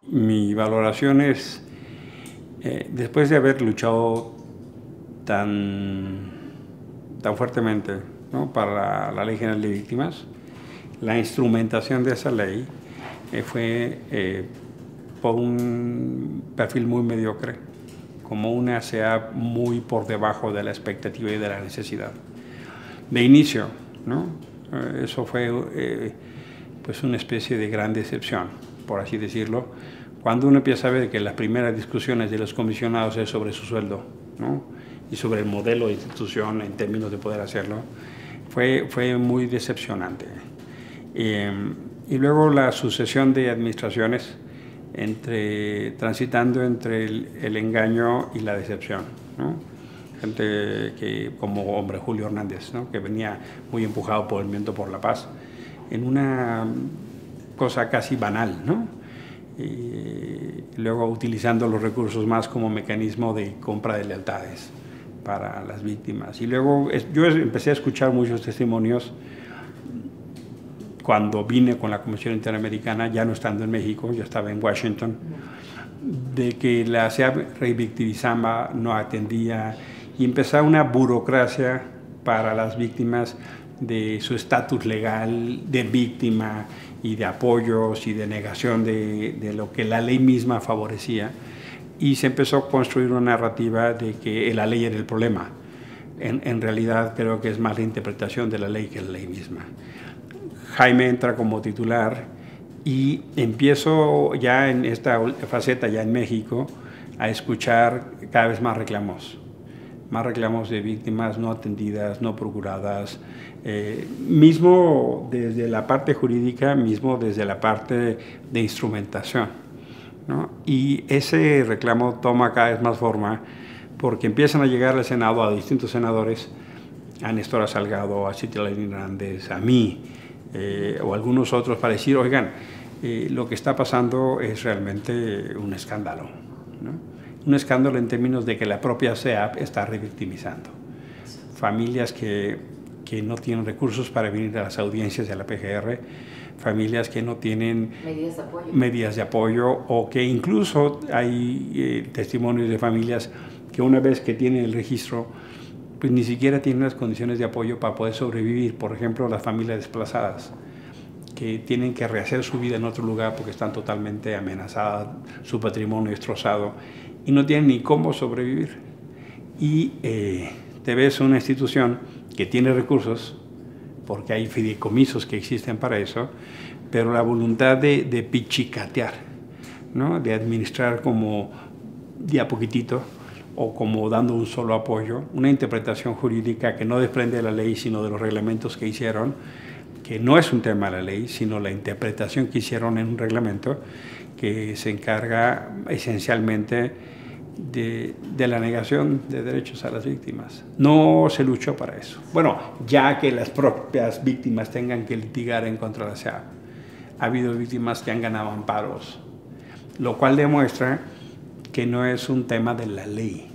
Mi valoración es, después de haber luchado tan fuertemente, ¿no?, para la Ley General de Víctimas, la instrumentación de esa ley fue por un perfil muy mediocre, como una SEAP muy por debajo de la expectativa y de la necesidad. De inicio, ¿no? Eso fue pues una especie de gran decepción, por así decirlo, cuando uno empieza a ver que las primeras discusiones de los comisionados es sobre su sueldo, ¿no?, y sobre el modelo de institución en términos de poder hacerlo, fue muy decepcionante. Y luego la sucesión de administraciones transitando entre el engaño y la decepción, ¿no? Gente que, como hombre Julio Hernández, ¿no?, que venía muy empujado por el Movimiento por la Paz, en una cosa casi banal, ¿no? Y luego utilizando los recursos más como mecanismo de compra de lealtades para las víctimas. Y luego yo empecé a escuchar muchos testimonios cuando vine con la Comisión Interamericana, ya no estando en México, yo estaba en Washington, de que la SEAP revictimizaba, no atendía, y empezaba una burocracia para las víctimas de su estatus legal de víctima y de apoyos y de negación de lo que la ley misma favorecía, y se empezó a construir una narrativa de que la ley era el problema. En realidad creo que es más la interpretación de la ley que la ley misma. Jaime entra como titular y empiezo ya en esta faceta, ya en México, a escuchar cada vez más reclamos de víctimas no atendidas, no procuradas, mismo desde la parte jurídica, mismo desde la parte de instrumentación, ¿no? Y ese reclamo toma cada vez más forma porque empiezan a llegar al Senado a distintos senadores, a Néstor Salgado, a Citlali Hernández, a mí, o algunos otros, para decir, oigan, lo que está pasando es realmente un escándalo, ¿no? Un escándalo en términos de que la propia SEAP está revictimizando. Familias que no tienen recursos para venir a las audiencias de la PGR, familias que no tienen medidas de apoyo, o que incluso hay testimonios de familias que una vez que tienen el registro, pues ni siquiera tienen las condiciones de apoyo para poder sobrevivir. Por ejemplo, las familias desplazadas, que tienen que rehacer su vida en otro lugar porque están totalmente amenazadas, su patrimonio destrozado, y no tienen ni cómo sobrevivir. Y te ves una institución que tiene recursos, porque hay fideicomisos que existen para eso, pero la voluntad de pichicatear, ¿no?, de administrar como de a poquitito, o como dando un solo apoyo, una interpretación jurídica que no desprende de la ley, sino de los reglamentos que hicieron, que no es un tema de la ley, sino la interpretación que hicieron en un reglamento que se encarga esencialmente de la negación de derechos a las víctimas. No se luchó para eso. Bueno, ya que las propias víctimas tengan que litigar en contra de la SEAP. Ha habido víctimas que han ganado amparos, lo cual demuestra que no es un tema de la ley,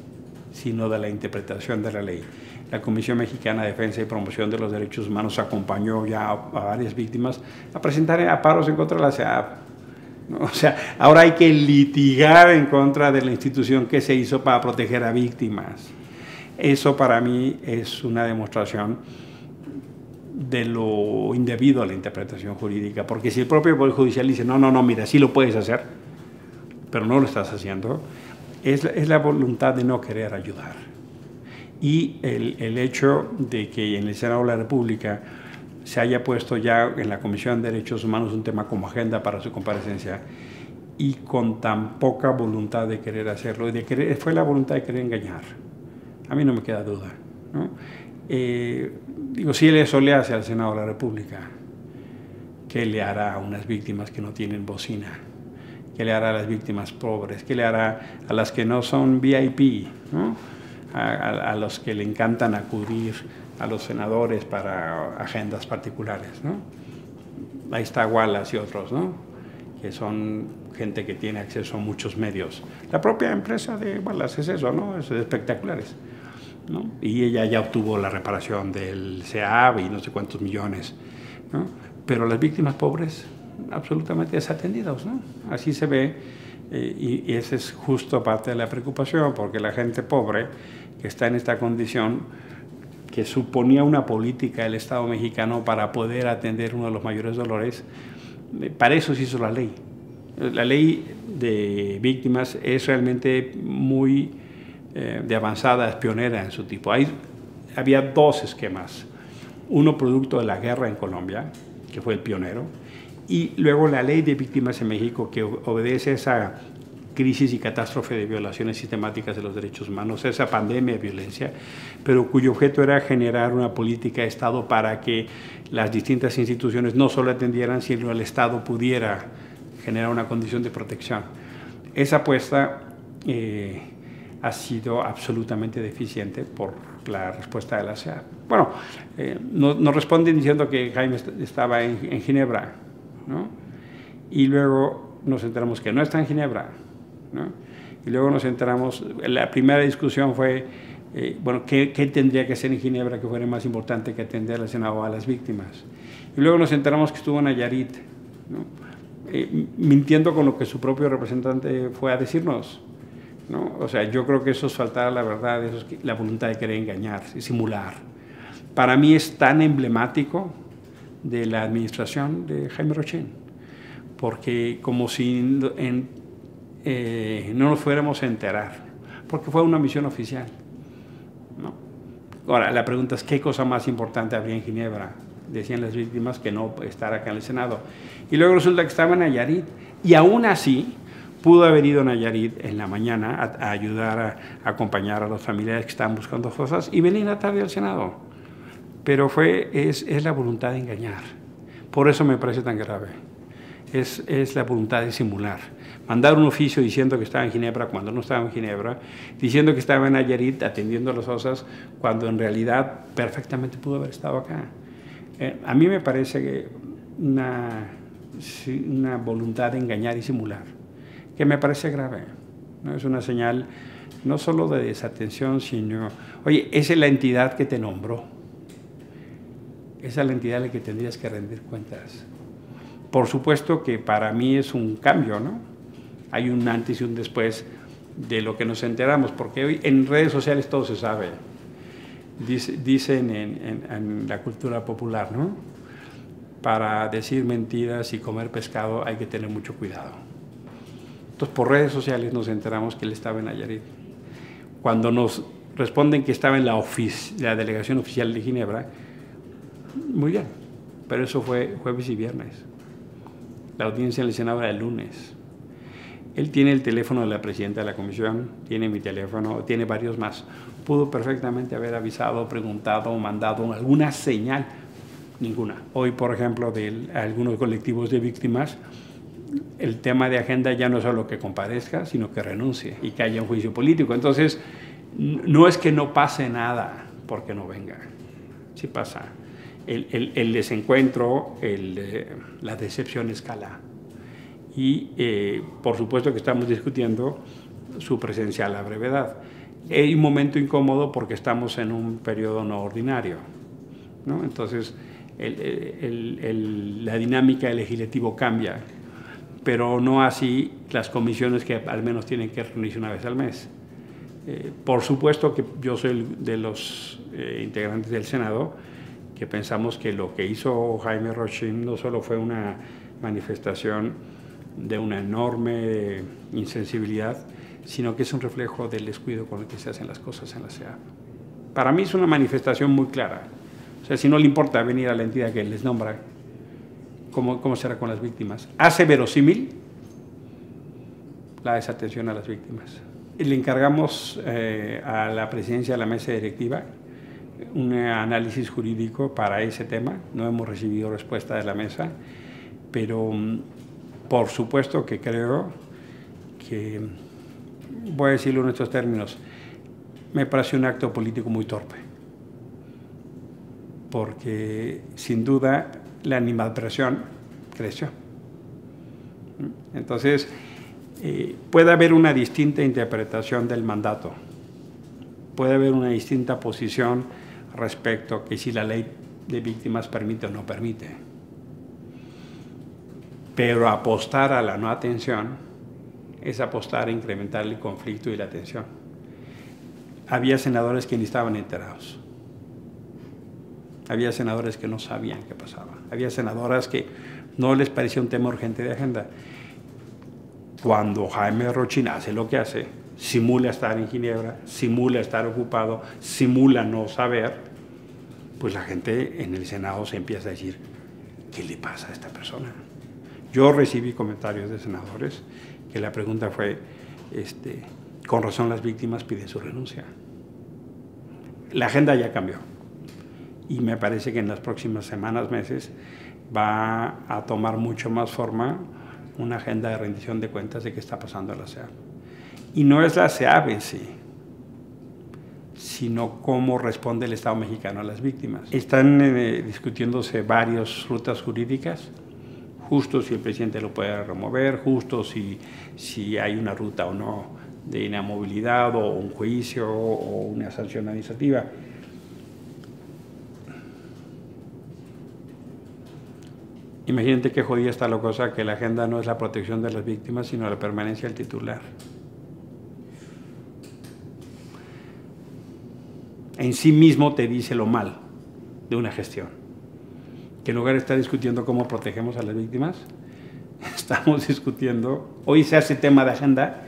sino de la interpretación de la ley. La Comisión Mexicana de Defensa y Promoción de los Derechos Humanos acompañó ya a varias víctimas a presentar amparos en contra de la SEAP. O sea, ahora hay que litigar en contra de la institución que se hizo para proteger a víctimas. Eso para mí es una demostración de lo indebido a la interpretación jurídica, porque si el propio Poder Judicial dice, no, mira, sí lo puedes hacer, pero no lo estás haciendo, es la voluntad de no querer ayudar. Y el hecho de que en el Senado de la República se haya puesto ya en la Comisión de Derechos Humanos un tema como agenda para su comparecencia, y con tan poca voluntad de querer hacerlo, fue la voluntad de querer engañar. A mí no me queda duda, ¿no? Digo, si eso le hace al Senado de la República, ¿qué le hará a unas víctimas que no tienen bocina? ¿Qué le hará a las víctimas pobres? ¿Qué le hará a las que no son VIP, ¿no?, a los que le encantan acudir a los senadores para agendas particulares, ¿no? Ahí está Wallace y otros, ¿no?, que son gente que tiene acceso a muchos medios. La propia empresa de Wallace es eso, ¿no?, es de espectaculares, ¿no? Y ella ya obtuvo la reparación del SEAP y no sé cuántos millones, ¿no? Pero las víctimas pobres absolutamente desatendidos, ¿no? Así se ve, y esa es justo parte de la preocupación, porque la gente pobre que está en esta condición, que suponía una política del Estado mexicano para poder atender uno de los mayores dolores, para eso se hizo la ley. La ley de víctimas es realmente muy de avanzada, es pionera en su tipo. Había dos esquemas, uno producto de la guerra en Colombia, que fue el pionero, y luego la ley de víctimas en México, que obedece a esa crisis y catástrofe de violaciones sistemáticas de los derechos humanos, esa pandemia de violencia, pero cuyo objeto era generar una política de Estado para que las distintas instituciones no solo atendieran, sino el Estado pudiera generar una condición de protección. Esa apuesta ha sido absolutamente deficiente por la respuesta de la CEA. Bueno, nos responden diciendo que Jaime estaba en Ginebra, ¿no? Y luego nos enteramos que no está en Ginebra, ¿no? Y luego nos enteramos, la primera discusión fue, bueno, ¿qué tendría que hacer en Ginebra que fuera más importante que atender al Senado a las víctimas? Y luego nos enteramos que estuvo en Nayarit, ¿no? Mintiendo con lo que su propio representante fue a decirnos, ¿no? O sea, yo creo que eso es faltar a la verdad, eso es la voluntad de querer engañar y simular. Para mí es tan emblemático de la administración de Jaime Rochen, porque como si no nos fuéramos a enterar, porque fue una misión oficial, ¿no? Ahora, la pregunta es, ¿qué cosa más importante habría en Ginebra? Decían las víctimas, que no estar acá en el Senado. Y luego resulta que estaba en Nayarit, y aún así pudo haber ido a Nayarit en la mañana a ayudar a acompañar a los familiares que estaban buscando cosas y venir a la tarde al Senado. Pero es la voluntad de engañar. Por eso me parece tan grave. Es la voluntad de simular. Mandar un oficio diciendo que estaba en Ginebra cuando no estaba en Ginebra, diciendo que estaba en Nayarit atendiendo las cosas cuando en realidad perfectamente pudo haber estado acá. A mí me parece que una voluntad de engañar y simular, que me parece grave, ¿no? Es una señal no solo de desatención, sino, oye, esa es la entidad que te nombró, esa es la entidad a la que tendrías que rendir cuentas. Por supuesto que para mí es un cambio, ¿no? Hay un antes y un después de lo que nos enteramos, porque hoy en redes sociales todo se sabe. Dicen en la cultura popular, ¿no? Para decir mentiras y comer pescado hay que tener mucho cuidado. Entonces, por redes sociales nos enteramos que él estaba en Nayarit. Cuando nos responden que estaba en la delegación oficial de Ginebra, muy bien, pero eso fue jueves y viernes. La audiencia en el Senado era el lunes. Él tiene el teléfono de la presidenta de la comisión, tiene mi teléfono, tiene varios más. Pudo perfectamente haber avisado, preguntado, mandado alguna señal. Ninguna. Hoy, por ejemplo, de algunos colectivos de víctimas, el tema de agenda ya no es solo que comparezca, sino que renuncie y que haya un juicio político. Entonces, no es que no pase nada porque no venga. Sí pasa. El desencuentro, la decepción escala. Y por supuesto que estamos discutiendo su presencia a la brevedad. Hay un momento incómodo porque estamos en un periodo no ordinario, ¿no? Entonces, la dinámica del legislativo cambia, pero no así las comisiones que al menos tienen que reunirse una vez al mes. Por supuesto que yo soy de los integrantes del Senado que pensamos que lo que hizo Jaime Rochen no solo fue una manifestación de una enorme insensibilidad, sino que es un reflejo del descuido con el que se hacen las cosas en la CEA. Para mí es una manifestación muy clara. O sea, si no le importa venir a la entidad que les nombra, ¿cómo será con las víctimas? Hace verosímil la desatención a las víctimas. Le encargamos a la presidencia de la mesa directiva un análisis jurídico para ese tema. No hemos recibido respuesta de la mesa, pero por supuesto que creo que, voy a decirlo en estos términos, me parece un acto político muy torpe, porque sin duda la animadversión creció. Entonces, puede haber una distinta interpretación del mandato, puede haber una distinta posición respecto a que si la ley de víctimas permite o no permite. Pero apostar a la no atención es apostar a incrementar el conflicto y la tensión. Había senadores que ni estaban enterados. Había senadores que no sabían qué pasaba. Había senadoras que no les parecía un tema urgente de agenda. Cuando Jaime Rochín hace lo que hace, simula estar en Ginebra, simula estar ocupado, simula no saber, pues la gente en el Senado se empieza a decir, ¿qué le pasa a esta persona? Yo recibí comentarios de senadores que la pregunta fue, con razón las víctimas piden su renuncia. La agenda ya cambió y me parece que en las próximas semanas, meses, va a tomar mucho más forma una agenda de rendición de cuentas de qué está pasando en la SEAP. Y no es la SEAP en sí, sino cómo responde el Estado mexicano a las víctimas. Están discutiéndose varias rutas jurídicas, justo si el presidente lo puede remover, justo si hay una ruta o no de inamovilidad o un juicio o una sanción administrativa. Imagínate qué jodida está la cosa, que la agenda no es la protección de las víctimas, sino la permanencia del titular. En sí mismo te dice lo mal de una gestión. Que en lugar de estar discutiendo cómo protegemos a las víctimas, estamos discutiendo, hoy se hace tema de agenda,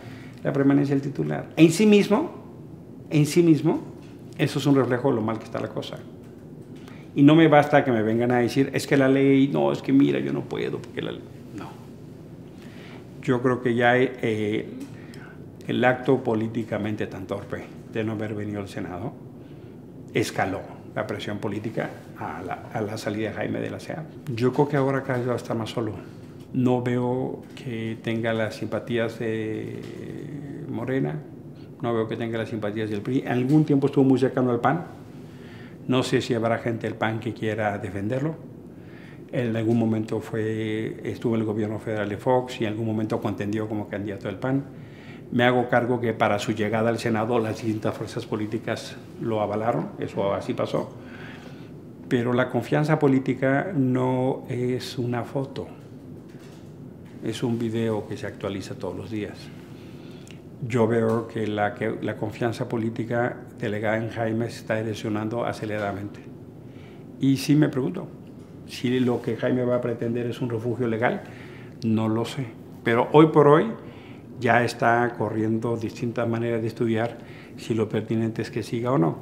la permanencia del titular. En sí mismo, eso es un reflejo de lo mal que está la cosa. Y no me basta que me vengan a decir, es que la ley, no, es que mira, yo no puedo, porque la ley... No. Yo creo que ya el acto políticamente tan torpe de no haber venido al Senado escaló la presión política a la salida de Jaime de la SEAP. Yo creo que ahora cada vez va a estar más solo. No veo que tenga las simpatías de Morena, no veo que tenga las simpatías del PRI. En algún tiempo estuvo muy cercano al PAN. No sé si habrá gente del PAN que quiera defenderlo. En algún momento estuvo en el gobierno federal de Fox y en algún momento contendió como candidato del PAN. Me hago cargo que para su llegada al Senado las distintas fuerzas políticas lo avalaron, eso así pasó. Pero la confianza política no es una foto, es un video que se actualiza todos los días. Yo veo que la confianza política delegada en Jaime se está erosionando aceleradamente. Y sí me pregunto, si lo que Jaime va a pretender es un refugio legal, no lo sé. Pero hoy por hoy ya está corriendo distintas maneras de estudiar si lo pertinente es que siga o no.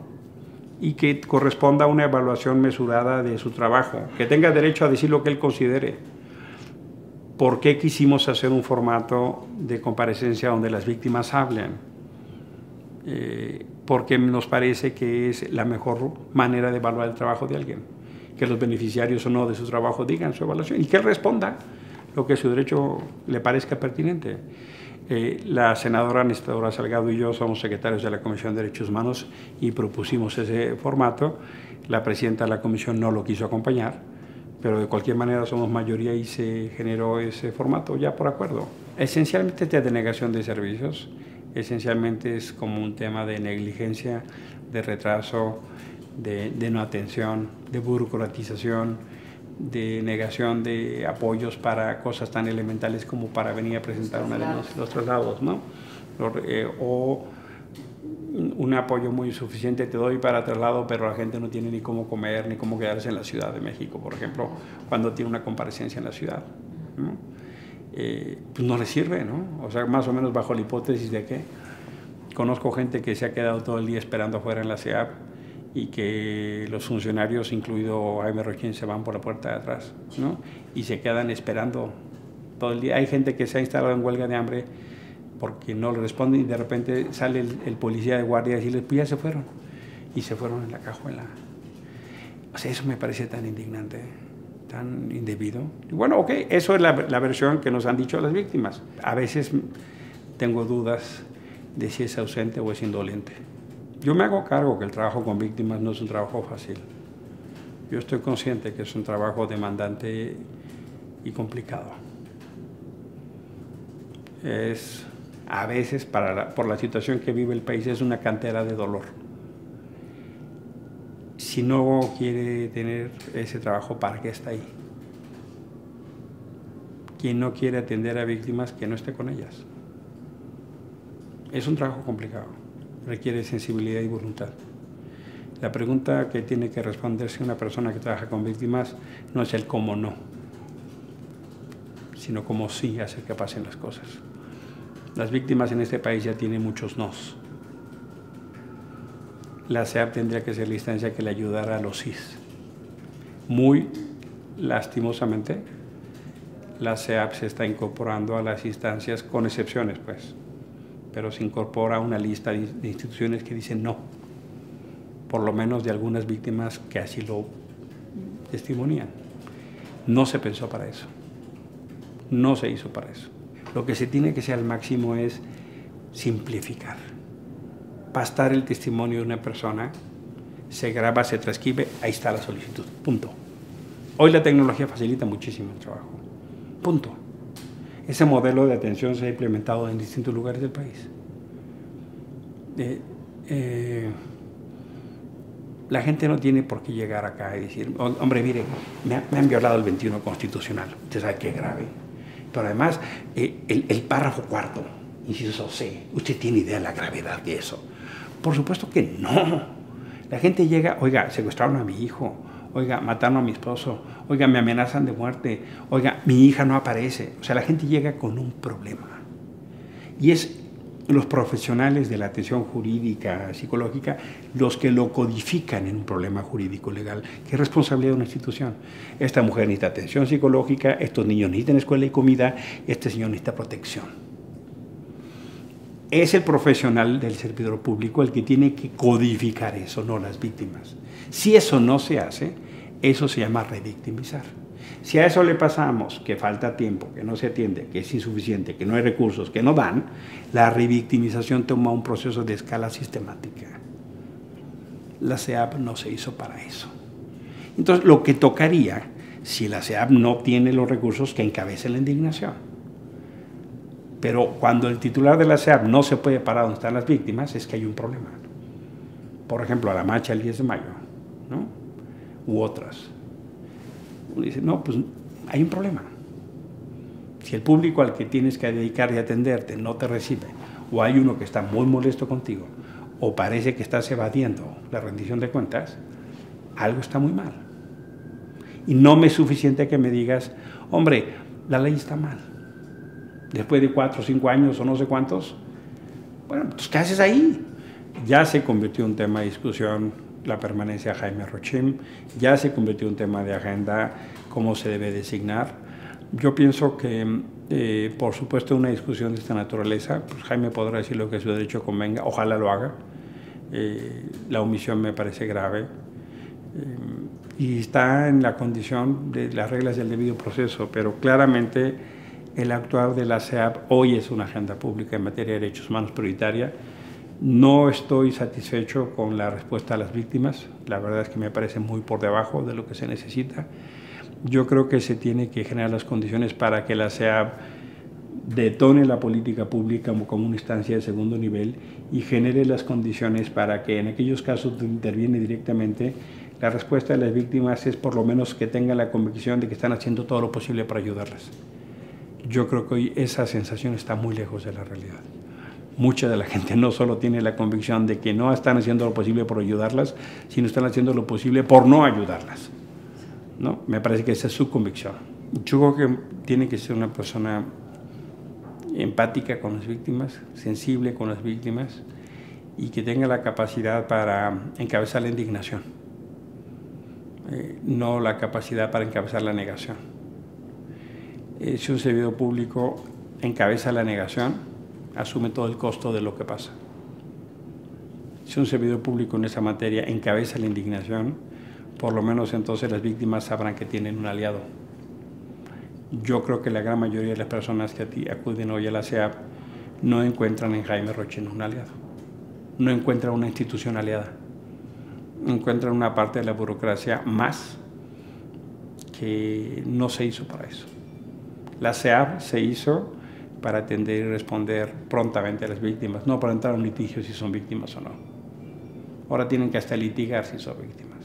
Y que corresponda a una evaluación mesurada de su trabajo, que tenga derecho a decir lo que él considere. ¿Por qué quisimos hacer un formato de comparecencia donde las víctimas hablen? Porque nos parece que es la mejor manera de evaluar el trabajo de alguien. Que los beneficiarios o no de su trabajo digan su evaluación y que él responda lo que a su derecho le parezca pertinente. La senadora Nestora Salgado y yo somos secretarios de la Comisión de Derechos Humanos y propusimos ese formato. La presidenta de la comisión no lo quiso acompañar, pero de cualquier manera somos mayoría y se generó ese formato ya por acuerdo. Esencialmente es de denegación de servicios, esencialmente es como un tema de negligencia, de retraso, de no atención, de burocratización, de negación de apoyos para cosas tan elementales como para venir a presentar una denuncia, los traslados, ¿no? O un apoyo muy suficiente te doy para traslado, pero la gente no tiene ni cómo comer, ni cómo quedarse en la Ciudad de México, por ejemplo, cuando tiene una comparecencia en la ciudad, ¿no? Pues no le sirve, ¿no? O sea, más o menos bajo la hipótesis de que conozco gente que se ha quedado todo el día esperando afuera en la SEAP y que los funcionarios, incluido Jaime Rochín, se van por la puerta de atrás, ¿no? Y se quedan esperando todo el día. Hay gente que se ha instalado en huelga de hambre porque no le responden y de repente sale el policía de guardia y decirles, pues ya se fueron. Y se fueron en la cajuela. O sea, eso me parece tan indignante, tan indebido. Y bueno, ok, eso es la versión que nos han dicho las víctimas. A veces tengo dudas de si es ausente o es indolente. Yo me hago cargo que el trabajo con víctimas no es un trabajo fácil. Yo estoy consciente que es un trabajo demandante y complicado. A veces, por la situación que vive el país, es una cantera de dolor. Si no quiere tener ese trabajo, ¿para qué está ahí? quien no quiere atender a víctimas, que no esté con ellas. Es un trabajo complicado, requiere sensibilidad y voluntad. La pregunta que tiene que responderse una persona que trabaja con víctimas no es el cómo no, sino cómo sí hacer que pasen las cosas. Las víctimas en este país ya tienen muchos nos. La SEAP tendría que ser la instancia que le ayudara a los sís. Muy lastimosamente, la SEAP se está incorporando a las instancias, con excepciones, pues, pero se incorpora a una lista de instituciones que dicen no, por lo menos de algunas víctimas que así lo testimonian. No se pensó para eso, no se hizo para eso. Lo que se tiene que hacer al máximo es simplificar. Bastar el testimonio de una persona, se graba, se transcribe, ahí está la solicitud, punto. Hoy la tecnología facilita muchísimo el trabajo, punto. Ese modelo de atención se ha implementado en distintos lugares del país. La gente no tiene por qué llegar acá y decir, hombre, mire, me han violado el 21 constitucional, usted sabe qué grave. Pero además, el párrafo cuarto, inciso C, ¿usted tiene idea de la gravedad de eso? Por supuesto que no. La gente llega, oiga, secuestraron a mi hijo, oiga, mataron a mi esposo, oiga, me amenazan de muerte, oiga, mi hija no aparece. O sea, la gente llega con un problema. Y es los profesionales de la atención jurídica, psicológica, los que lo codifican en un problema jurídico legal, que es responsabilidad de una institución. Esta mujer necesita atención psicológica, estos niños necesitan escuela y comida, este señor necesita protección. Es el profesional del servidor público el que tiene que codificar eso, no las víctimas. Si eso no se hace, eso se llama revictimizar. Si a eso le pasamos que falta tiempo, que no se atiende, que es insuficiente, que no hay recursos, que no dan, la revictimización toma un proceso de escala sistemática. La SEAP no se hizo para eso. Entonces, lo que tocaría, si la SEAP no tiene los recursos, que encabece la indignación. Pero cuando el titular de la SEAP no se puede parar donde están las víctimas, es que hay un problema. Por ejemplo, a la marcha el 10 de mayo, ¿no? U otras. Uno dice, no, pues hay un problema. Si el público al que tienes que dedicar y atenderte no te recibe, o hay uno que está muy molesto contigo, o parece que estás evadiendo la rendición de cuentas, algo está muy mal. Y no me es suficiente que me digas, hombre, la ley está mal. Después de 4 o 5 años o no sé cuántos, bueno, pues ¿qué haces ahí? Ya se convirtió en un tema de discusión la permanencia de Jaime Rochín, ya se convirtió en un tema de agenda, cómo se debe designar. Yo pienso que, por supuesto, una discusión de esta naturaleza, pues Jaime podrá decir lo que su derecho convenga, ojalá lo haga. La omisión me parece grave y está en la condición de las reglas del debido proceso, pero claramente el actuar de la SEAP hoy es una agenda pública en materia de derechos humanos prioritaria. No estoy satisfecho con la respuesta a las víctimas, la verdad es que me parece muy por debajo de lo que se necesita. Yo creo que se tiene que generar las condiciones para que la SEAP detone la política pública como una instancia de segundo nivel y genere las condiciones para que en aquellos casos donde interviene directamente, la respuesta de las víctimas es por lo menos que tengan la convicción de que están haciendo todo lo posible para ayudarlas. Yo creo que hoy esa sensación está muy lejos de la realidad. Mucha de la gente no solo tiene la convicción de que no están haciendo lo posible por ayudarlas, sino están haciendo lo posible por no ayudarlas, ¿no? Me parece que esa es su convicción. Yo creo que tiene que ser una persona empática con las víctimas, sensible con las víctimas y que tenga la capacidad para encabezar la indignación, no la capacidad para encabezar la negación. Si un servidor público encabeza la negación, asume todo el costo de lo que pasa. Si un servidor público en esa materia encabeza la indignación, por lo menos entonces las víctimas sabrán que tienen un aliado. Yo creo que la gran mayoría de las personas que acuden hoy a la SEAP no encuentran en Jaime Rochín un aliado, no encuentran una institución aliada, encuentran una parte de la burocracia más que no se hizo para eso. La SEAP se hizo para atender y responder prontamente a las víctimas, no para entrar a un litigio si son víctimas o no. Ahora tienen que hasta litigar si son víctimas.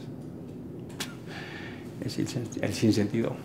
Es el sinsentido.